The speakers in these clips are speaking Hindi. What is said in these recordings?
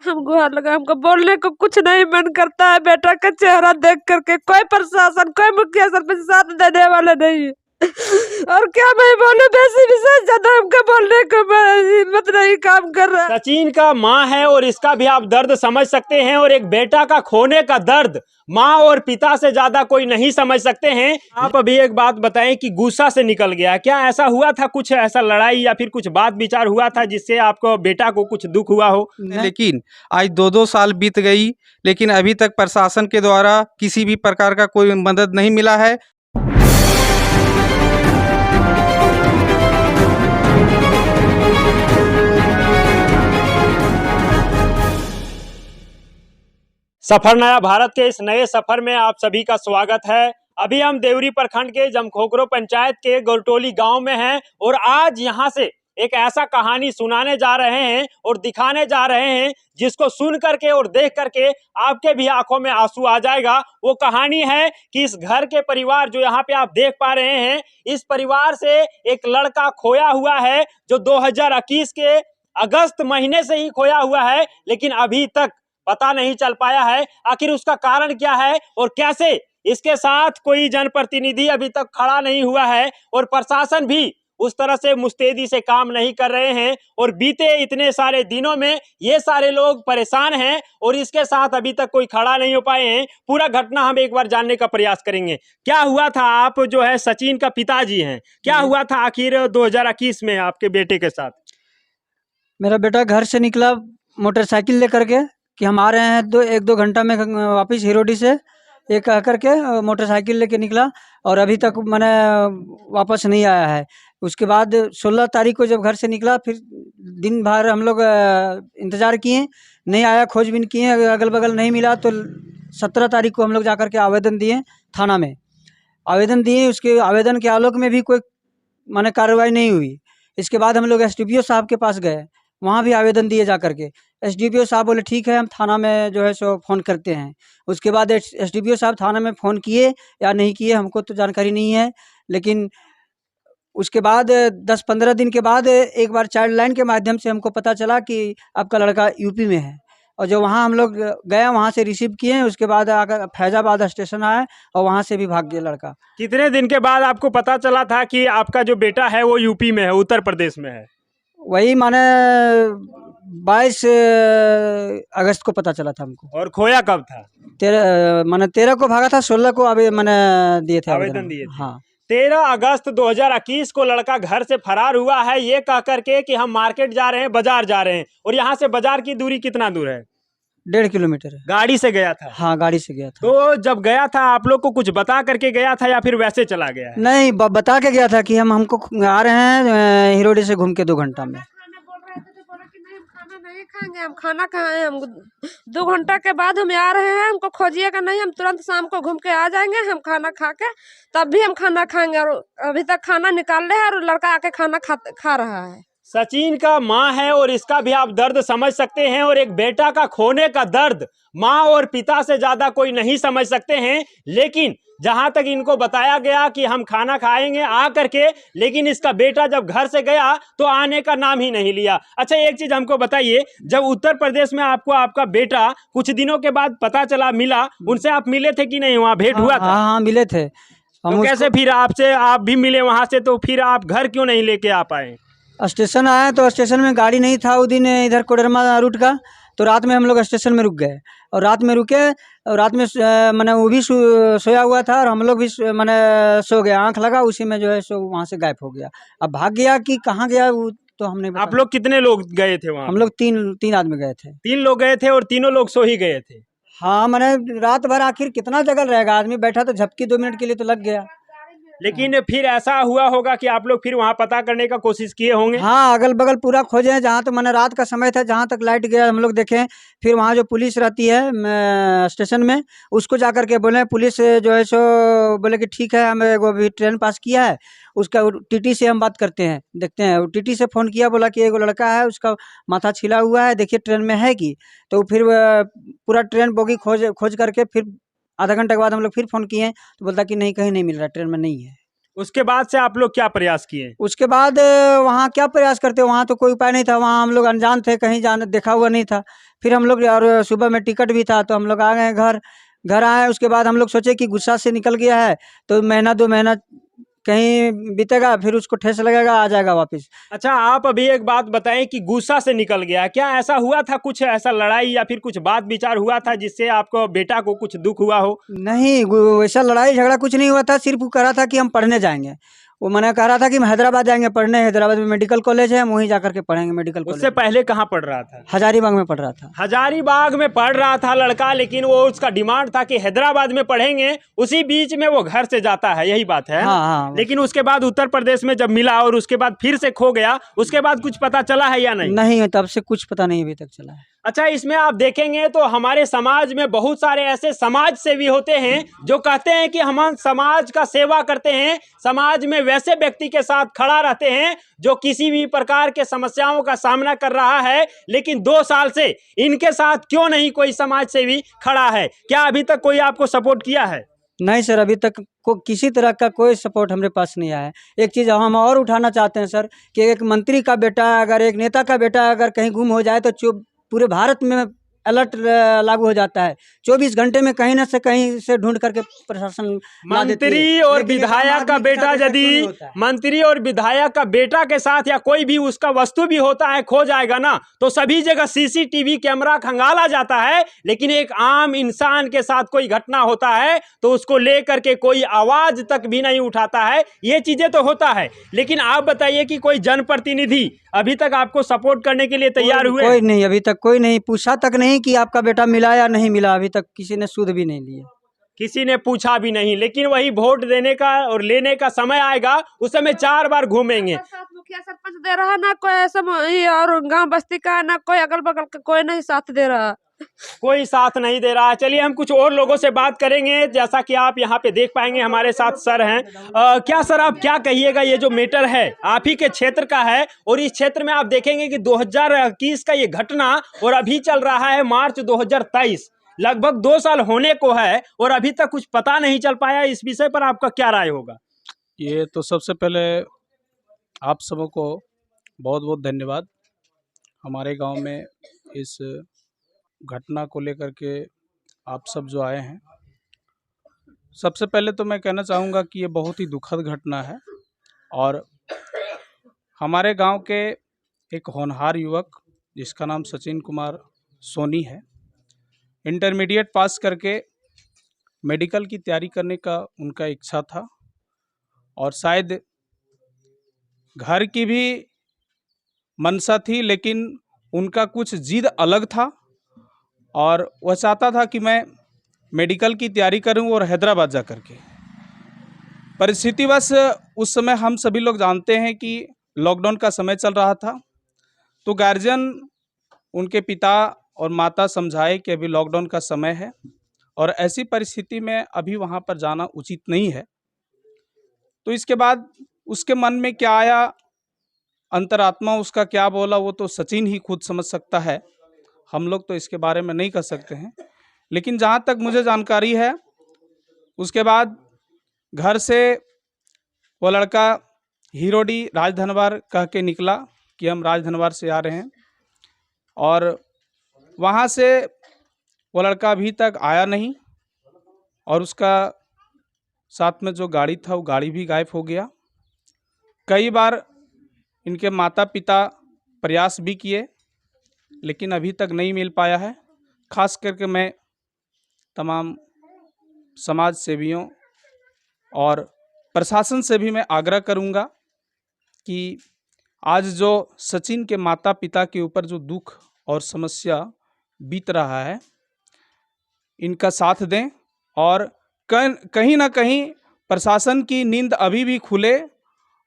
हम गुहार लगा, हमको बोलने को कुछ नहीं मन करता है। बेटा का चेहरा देख करके कोई प्रशासन, कोई मुखिया सरपंच साथ देने वाले नहीं है। और क्या मैं बोलूं, बेसी विशेष ज्यादा हमको बोलने को हिम्मत नहीं काम कर रहा। सचिन का माँ है और इसका भी आप दर्द समझ सकते हैं, और एक बेटा का खोने का दर्द माँ और पिता से ज्यादा कोई नहीं समझ सकते हैं। आप अभी एक बात बताएं कि गुस्सा से निकल गया, क्या ऐसा हुआ था, कुछ ऐसा लड़ाई या फिर कुछ बात विचार हुआ था जिससे आपको बेटा को कुछ दुख हुआ हो? लेकिन आज 2-2 साल बीत गई, लेकिन अभी तक प्रशासन के द्वारा किसी भी प्रकार का कोई मदद नहीं मिला है। सफर नया भारत के इस नए सफर में आप सभी का स्वागत है। अभी हम देवरी प्रखंड के जमखोखरो पंचायत के गोरटोली गांव में हैं, और आज यहां से एक ऐसा कहानी सुनाने जा रहे हैं और दिखाने जा रहे हैं जिसको सुन करके और देख करके आपके भी आंखों में आंसू आ जाएगा। वो कहानी है कि इस घर के परिवार जो यहाँ पे आप देख पा रहे हैं, इस परिवार से एक लड़का खोया हुआ है जो 2021 के अगस्त महीने से ही खोया हुआ है, लेकिन अभी तक पता नहीं चल पाया है। आखिर उसका कारण क्या है और कैसे इसके साथ कोई जनप्रतिनिधि अभी तक खड़ा नहीं हुआ है, और प्रशासन भी उस तरह से मुस्तैदी से काम नहीं कर रहे हैं, और बीते इतने सारे दिनों में ये सारे लोग परेशान हैं और इसके साथ अभी तक कोई खड़ा नहीं हो पाए हैं। पूरा घटना हम एक बार जानने का प्रयास करेंगे। क्या हुआ था? आप जो है सचिन का पिताजी हैं, क्या हुआ था आखिर 2021 में आपके बेटे के साथ? मेरा बेटा घर से निकला मोटरसाइकिल लेकर के कि हम आ रहे हैं 1-2 घंटा में वापस हिरोडी से, ये कह करके मोटरसाइकिल लेके निकला, और अभी तक मैंने वापस नहीं आया है। उसके बाद 16 तारीख को जब घर से निकला, फिर दिन भर हम लोग इंतज़ार किए, नहीं आया, खोजबीन किए, अगल बगल नहीं मिला, तो 17 तारीख को हम लोग जा कर के आवेदन दिए थाना में। आवेदन दिए, उसके आवेदन के आलोक में भी कोई माने कार्रवाई नहीं हुई। इसके बाद हम लोग एसडीपीओ साहब के पास गए, वहाँ भी आवेदन दिए जा करके। एसडीपीओ साहब बोले ठीक है, हम थाना में जो है सो फ़ोन करते हैं। उसके बाद एसडीपीओ साहब थाना में फ़ोन किए या नहीं किए हमको तो जानकारी नहीं है, लेकिन उसके बाद 10-15 दिन के बाद एक बार चाइल्ड लाइन के माध्यम से हमको पता चला कि आपका लड़का यूपी में है, और जो वहाँ हम लोग गए, वहाँ से रिसीव किए। उसके बाद आकर फैजाबाद स्टेशन आए और वहाँ से भी भाग गया लड़का। कितने दिन के बाद आपको पता चला था कि आपका जो बेटा है वो यूपी में है, उत्तर प्रदेश में है? वही माने 22 अगस्त को पता चला था हमको। और खोया कब था? 13 को भागा था, 16 को अभी मैंने दिए थे आवेदन दिए थे। हाँ। 13 अगस्त 2021 को लड़का घर से फरार हुआ है, ये कह करके कि हम मार्केट जा रहे हैं, बाजार जा रहे हैं। और यहाँ से बाजार की दूरी कितना दूर है? 1.5 किलोमीटर है। गाड़ी से गया था? हाँ, गाड़ी से गया था। तो जब गया था आप लोग को कुछ बता करके गया था या फिर वैसे चला गया है? नहीं, बता के गया था कि हमको आ रहे हैं हिरोडी से घूम के 2 घंटा में। नहीं खाएंगे, हम खाना खाए, हम 2 घंटा के बाद हम आ रहे हैं, हमको खोजिएगा नहीं, हम तुरंत शाम को घूम के आ जाएंगे, हम खाना खा के तब भी हम खाना खाएंगे। और अभी तक खाना निकाल रहे हैं और लड़का आके खाना खा रहा है। सचिन का माँ है और इसका भी आप दर्द समझ सकते हैं, और एक बेटा का खोने का दर्द माँ और पिता से ज्यादा कोई नहीं समझ सकते हैं। लेकिन जहां तक इनको बताया गया कि हम खाना खाएंगे आ करके, लेकिन इसका बेटा जब घर से गया तो आने का नाम ही नहीं लिया। अच्छा, एक चीज हमको बताइए, जब उत्तर प्रदेश में आपको आपका बेटा कुछ दिनों के बाद पता चला, मिला, उनसे आप मिले थे कि नहीं? वहाँ भेंट हुआ था? हाँ, मिले थे। तो कैसे फिर आपसे आप भी मिले वहां से, तो फिर आप घर क्यों नहीं लेके आ पाए? स्टेशन आए तो स्टेशन में गाड़ी नहीं था उस दिन, इधर कोडरमा रूट का, तो रात में हम लोग स्टेशन में रुक गए, और रात में रुके, और रात में मैंने वो भी सोया हुआ था, और हम लोग भी मैंने सो गए, आंख लगा उसी में जो है सो वहाँ से गायब हो गया। अब भाग गया कि कहाँ गया वो तो हमने। आप लोग कितने लोग गए थे वहाँ? हम लोग तीन आदमी गए थे। 3 लोग गए थे और तीनों लोग सो ही गए थे? हाँ, मैंने रात भर आखिर कितना जगल रहेगा आदमी, बैठा तो झपकी 2 मिनट के लिए तो लग गया। लेकिन फिर ऐसा हुआ होगा कि आप लोग फिर वहाँ पता करने का कोशिश किए होंगे? हाँ, अगल बगल पूरा खोजे, जहाँ तक मैंने रात का समय था, जहाँ तक लाइट गया हम लोग देखें। फिर वहाँ जो पुलिस रहती है स्टेशन में, उसको जाकर के बोले, पुलिस जो है सो बोले कि ठीक है, हमें वो भी ट्रेन पास किया है, उसका टीटी से हम बात करते हैं, देखते हैं। टीटी से फ़ोन किया, बोला कि एक लड़का है, उसका माथा छिला हुआ है, देखिए ट्रेन में है कि। तो फिर पूरा ट्रेन बोगी खोज करके फिर आधा घंटे के बाद हम लोग फिर फ़ोन किए, तो बोलता कि नहीं, कहीं नहीं मिल रहा, ट्रेन में नहीं है। उसके बाद से आप लोग क्या प्रयास किए? उसके बाद वहाँ क्या प्रयास करते, वहाँ तो कोई उपाय नहीं था, वहाँ हम लोग अनजान थे, कहीं जान देखा हुआ नहीं था। फिर हम लोग, और सुबह में टिकट भी था, तो हम लोग आ गए घर। घर आए, उसके बाद हम लोग सोचे कि गुस्सा से निकल गया है तो महीना 2 महीना कहीं बीतेगा, फिर उसको ठेस लगेगा, आ जाएगा वापस। अच्छा, आप अभी एक बात बताएं कि गुस्सा से निकल गया, क्या ऐसा हुआ था, कुछ ऐसा लड़ाई या फिर कुछ बात विचार हुआ था जिससे आपको बेटा को कुछ दुख हुआ हो? नहीं, वैसा लड़ाई झगड़ा कुछ नहीं हुआ था, सिर्फ वो कह रहा था कि हम पढ़ने जाएंगे। वो मैंने कह रहा था कि हम हैदराबाद जाएंगे पढ़ने, हैदराबाद में मेडिकल कॉलेज है, हम वहीं जाकर के पढ़ेंगे मेडिकल कॉलेज। उससे पहले कहाँ पढ़ रहा था? हजारीबाग में पढ़ रहा था। हजारीबाग में पढ़ रहा था लड़का, लेकिन वो उसका डिमांड था कि हैदराबाद में पढ़ेंगे, उसी बीच में वो घर से जाता है, यही बात है? हाँ हाँ। लेकिन उसके बाद उत्तर प्रदेश में जब मिला और उसके बाद फिर से खो गया, उसके बाद कुछ पता चला है या नहीं? नहीं, तब से कुछ पता नहीं अभी तक चला है। अच्छा, इसमें आप देखेंगे तो हमारे समाज में बहुत सारे ऐसे समाज सेवी होते हैं जो कहते हैं कि हम समाज का सेवा करते हैं, समाज में वैसे व्यक्ति के साथ खड़ा रहते हैं जो किसी भी प्रकार के समस्याओं का सामना कर रहा है, लेकिन 2 साल से इनके साथ क्यों नहीं कोई समाज सेवी खड़ा है? क्या अभी तक कोई आपको सपोर्ट किया है? नहीं सर, अभी तक को किसी तरह का कोई सपोर्ट हमारे पास नहीं आया है। एक चीज़ हम और उठाना चाहते हैं सर, कि एक मंत्री का बेटा, अगर एक नेता का बेटा अगर कहीं गुम हो जाए तो पूरे भारत में अलर्ट लागू हो जाता है। 24 घंटे में कहीं न से कहीं से ढूंढ करके प्रशासन ला देती है। मंत्री और लेकिन एक आम विधायक का आदमी के बेटा साथ ऐसा क्यों नहीं यदि होता है? मंत्री और विधायक का बेटा के साथ या कोई भी उसका वस्तु भी होता है, खो जाएगा ना, तो सभी जगह सीसीटीवी कैमरा खंगाला जाता है, लेकिन एक आम इंसान के साथ कोई घटना होता है तो उसको लेकर के कोई आवाज तक भी नहीं उठाता है। ये चीजें तो होता है, लेकिन आप बताइए कि कोई जनप्रतिनिधि अभी तक आपको सपोर्ट करने के लिए तैयार हुए? कोई नहीं, अभी तक कोई नहीं पूछा तक नहीं कि आपका बेटा मिला या नहीं मिला, अभी तक किसी ने सुध भी नहीं लिया। किसी ने पूछा भी नहीं, लेकिन वही वोट देने का और लेने का समय आएगा, उस समय 4 बार घूमेंगे। साथ मुखिया सरपंच दे रहा ना कोई ऐसा और गांव बस्ती का ना कोई अगल बगल का कोई नहीं साथ दे रहा, कोई साथ नहीं दे रहा है। चलिए हम कुछ और लोगों से बात करेंगे। जैसा कि आप यहाँ पे देख पाएंगे हमारे साथ सर हैं। क्या सर, आप क्या कहिएगा, ये जो मैटर है आप ही के क्षेत्र का है और इस क्षेत्र में आप देखेंगे कि 2021 का ये घटना और अभी चल रहा है मार्च 2023, लगभग 2 साल होने को है और अभी तक कुछ पता नहीं चल पाया। इस विषय पर आपका क्या राय होगा? ये तो सबसे पहले आप सबों को बहुत बहुत धन्यवाद। हमारे गांव में इस घटना को लेकर के आप सब जो आए हैं, सबसे पहले तो मैं कहना चाहूँगा कि ये बहुत ही दुखद घटना है और हमारे गांव के एक होनहार युवक जिसका नाम सचिन कुमार सोनी है, इंटरमीडिएट पास करके मेडिकल की तैयारी करने का उनका इच्छा था और शायद घर की भी मंशा थी, लेकिन उनका कुछ जिद अलग था और वह चाहता था कि मैं मेडिकल की तैयारी करूं और हैदराबाद जा कर के। परिस्थितिवश उस समय हम सभी लोग जानते हैं कि लॉकडाउन का समय चल रहा था, तो गार्जियन उनके पिता और माता समझाए कि अभी लॉकडाउन का समय है और ऐसी परिस्थिति में अभी वहां पर जाना उचित नहीं है। तो इसके बाद उसके मन में क्या आया, अंतरात्मा उसका क्या बोला, वो तो सचिन ही खुद समझ सकता है, हम लोग तो इसके बारे में नहीं कर सकते हैं। लेकिन जहाँ तक मुझे जानकारी है, उसके बाद घर से वो लड़का हीरोडी राजधनवार कह के निकला कि हम राजधनवार से आ रहे हैं और वहाँ से वो लड़का अभी तक आया नहीं और उसका साथ में जो गाड़ी था वो गाड़ी भी गायब हो गया। कई बार इनके माता पिता प्रयास भी किए लेकिन अभी तक नहीं मिल पाया है। खास करके मैं तमाम समाज सेवियों और प्रशासन से भी मैं आग्रह करूंगा कि आज जो सचिन के माता पिता के ऊपर जो दुख और समस्या बीत रहा है, इनका साथ दें और कहीं ना कहीं प्रशासन की नींद अभी भी खुले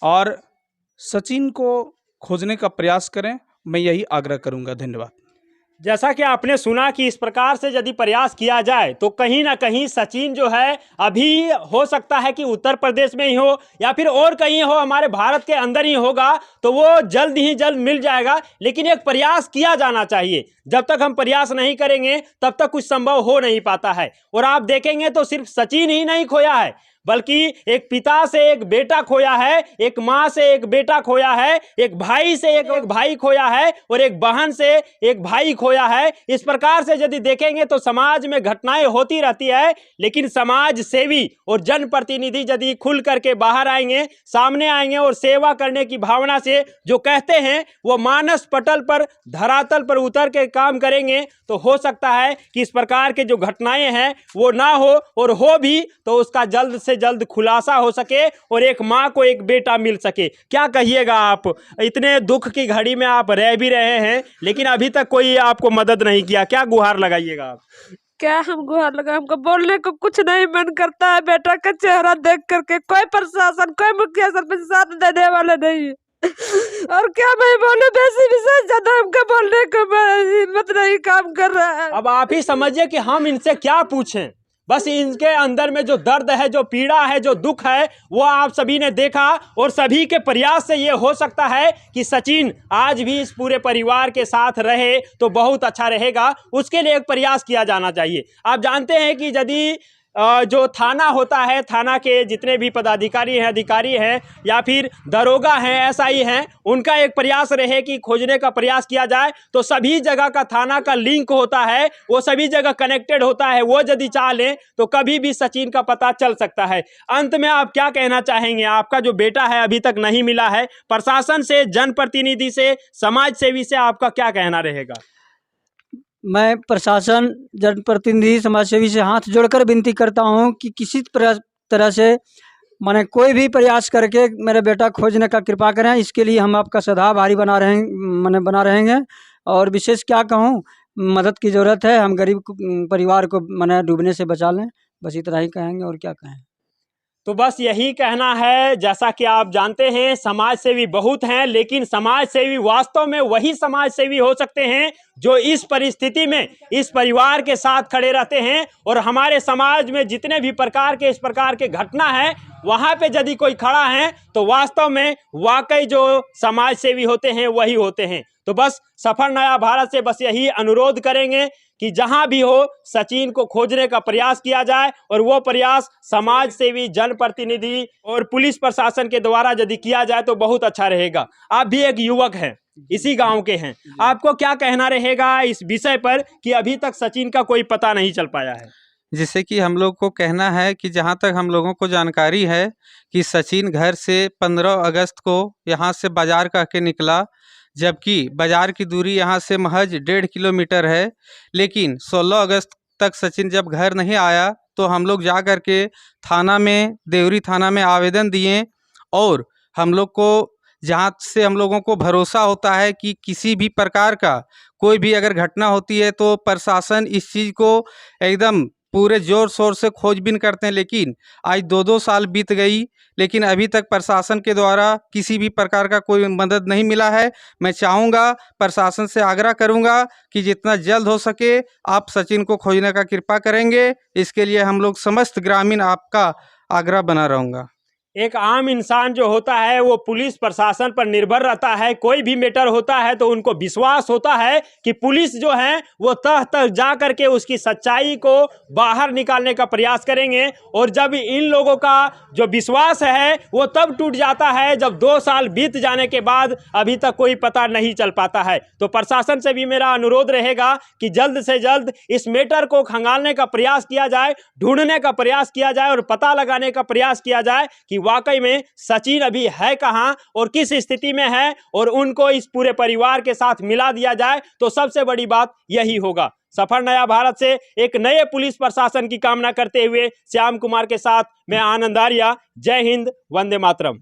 और सचिन को खोजने का प्रयास करें। मैं यही आग्रह करूंगा। धन्यवाद। जैसा कि आपने सुना कि इस प्रकार से यदि प्रयास किया जाए तो कहीं ना कहीं सचिन जो है अभी हो सकता है कि उत्तर प्रदेश में ही हो या फिर और कहीं हो, हमारे भारत के अंदर ही होगा, तो वो जल्द ही जल्द मिल जाएगा। लेकिन एक प्रयास किया जाना चाहिए। जब तक हम प्रयास नहीं करेंगे तब तक कुछ संभव हो नहीं पाता है। और आप देखेंगे तो सिर्फ सचिन ही नहीं खोया है, बल्कि एक पिता से एक बेटा खोया है, एक माँ से एक बेटा खोया है, एक भाई से एक भाई खोया है और एक बहन से एक भाई खोया है। इस प्रकार से यदि देखेंगे तो समाज में घटनाएं होती रहती है, लेकिन समाज सेवी और जनप्रतिनिधि यदि खुल करके बाहर आएंगे, सामने आएंगे और सेवा करने की भावना से जो कहते हैं वो मानस पटल पर, धरातल पर उतर के काम करेंगे, तो हो सकता है कि इस प्रकार के जो घटनाएं हैं वो ना हो, और हो भी तो उसका जल्द से जल्द खुलासा हो सके और एक माँ को एक बेटा मिल सके। क्या कहिएगा आप? इतने दुख की घड़ी में आप रह भी रहे हैं, लेकिन अभी तक कोई आपको मदद नहीं किया, क्या गुहार लगाइएगा आप? क्या हम गुहार लगा, हमको बोलने को कुछ नहीं मन करता है। बेटा का चेहरा देख करके कोई प्रशासन, कोई मुखिया सरपंच साथ देने वाले नहीं है। और क्या मैं बोलूं, वैसे विशेष ज्यादा हमको बोलने को हिम्मत नहीं काम कर रहा है। अब आप ही समझिए कि हम इनसे क्या पूछें। बस इनके अंदर में जो दर्द है, जो पीड़ा है, जो दुख है, वो आप सभी ने देखा, और सभी के प्रयास से ये हो सकता है कि सचिन आज भी इस पूरे परिवार के साथ रहे तो बहुत अच्छा रहेगा। उसके लिए एक प्रयास किया जाना चाहिए। आप जानते हैं कि यदि जो थाना होता है, थाना के जितने भी पदाधिकारी हैं, अधिकारी हैं, या फिर दरोगा हैं, एसआई हैं, उनका एक प्रयास रहे कि खोजने का प्रयास किया जाए, तो सभी जगह का थाना का लिंक होता है, वो सभी जगह कनेक्टेड होता है। वो यदि चाह लें तो कभी भी सचिन का पता चल सकता है। अंत में आप क्या कहना चाहेंगे? आपका जो बेटा है अभी तक नहीं मिला है, प्रशासन से, जनप्रतिनिधि से, समाज सेवी से आपका क्या कहना रहेगा? मैं प्रशासन, जनप्रतिनिधि, समाजसेवी से हाथ जोड़कर विनती करता हूं कि किसी तरह से माने कोई भी प्रयास करके मेरे बेटा खोजने का कृपा करें। इसके लिए हम आपका सदा आभारी बना रहेंगे। और विशेष क्या कहूं, मदद की ज़रूरत है। हम गरीब परिवार को माने डूबने से बचा लें, बस इतना ही कहेंगे, और क्या कहें। तो बस यही कहना है। जैसा कि आप जानते हैं, समाज सेवी बहुत हैं, लेकिन समाज सेवी वास्तव में वही समाज सेवी हो सकते हैं जो इस परिस्थिति में इस परिवार के साथ खड़े रहते हैं। और हमारे समाज में जितने भी प्रकार के इस प्रकार के घटना है, वहाँ पे यदि कोई खड़ा है तो वास्तव में वाकई जो समाज सेवी होते हैं वही होते हैं। तो बस सफर नया भारत से बस यही अनुरोध करेंगे कि जहां भी हो सचिन को खोजने का प्रयास किया जाए, और वो प्रयास समाज सेवी, जनप्रतिनिधि और पुलिस प्रशासन के द्वारा यदि किया जाए तो बहुत अच्छा रहेगा। आप भी एक युवक हैं, इसी गांव के हैं, आपको क्या कहना रहेगा इस विषय पर कि अभी तक सचिन का कोई पता नहीं चल पाया है? जिससे कि हम लोग को कहना है कि जहाँ तक हम लोगों को जानकारी है कि सचिन घर से 15 अगस्त को यहाँ से बाजार कह के निकला, जबकि बाजार की दूरी यहाँ से महज 1.5 किलोमीटर है। लेकिन 16 अगस्त तक सचिन जब घर नहीं आया तो हम लोग जा कर के थाना में, देवरी थाना में आवेदन दिए, और हम लोग को जहाँ से हम लोगों को भरोसा होता है कि किसी भी प्रकार का कोई भी अगर घटना होती है तो प्रशासन इस चीज़ को एकदम पूरे जोर शोर से खोजबीन करते हैं। लेकिन आज 2-2 साल बीत गई, लेकिन अभी तक प्रशासन के द्वारा किसी भी प्रकार का कोई मदद नहीं मिला है। मैं चाहूँगा, प्रशासन से आग्रह करूँगा कि जितना जल्द हो सके आप सचिन को खोजने का कृपा करेंगे। इसके लिए हम लोग समस्त ग्रामीण आपका आग्रह बना रहूँगा। एक आम इंसान जो होता है वो पुलिस प्रशासन पर निर्भर रहता है। कोई भी मैटर होता है तो उनको विश्वास होता है कि पुलिस जो है वो तह तक जा करके उसकी सच्चाई को बाहर निकालने का प्रयास करेंगे। और जब इन लोगों का जो विश्वास है वो तब टूट जाता है जब 2 साल बीत जाने के बाद अभी तक कोई पता नहीं चल पाता है। तो प्रशासन से भी मेरा अनुरोध रहेगा कि जल्द से जल्द इस मैटर को खंगालने का प्रयास किया जाए, ढूंढने का प्रयास किया जाए और पता लगाने का प्रयास किया जाए कि वाकई में सचिन अभी है कहां और किस स्थिति में है, और उनको इस पूरे परिवार के साथ मिला दिया जाए तो सबसे बड़ी बात यही होगा। सफर नया भारत से एक नए पुलिस प्रशासन की कामना करते हुए श्याम कुमार के साथ मैं आनंद आर्या। जय हिंद, वंदे मातरम।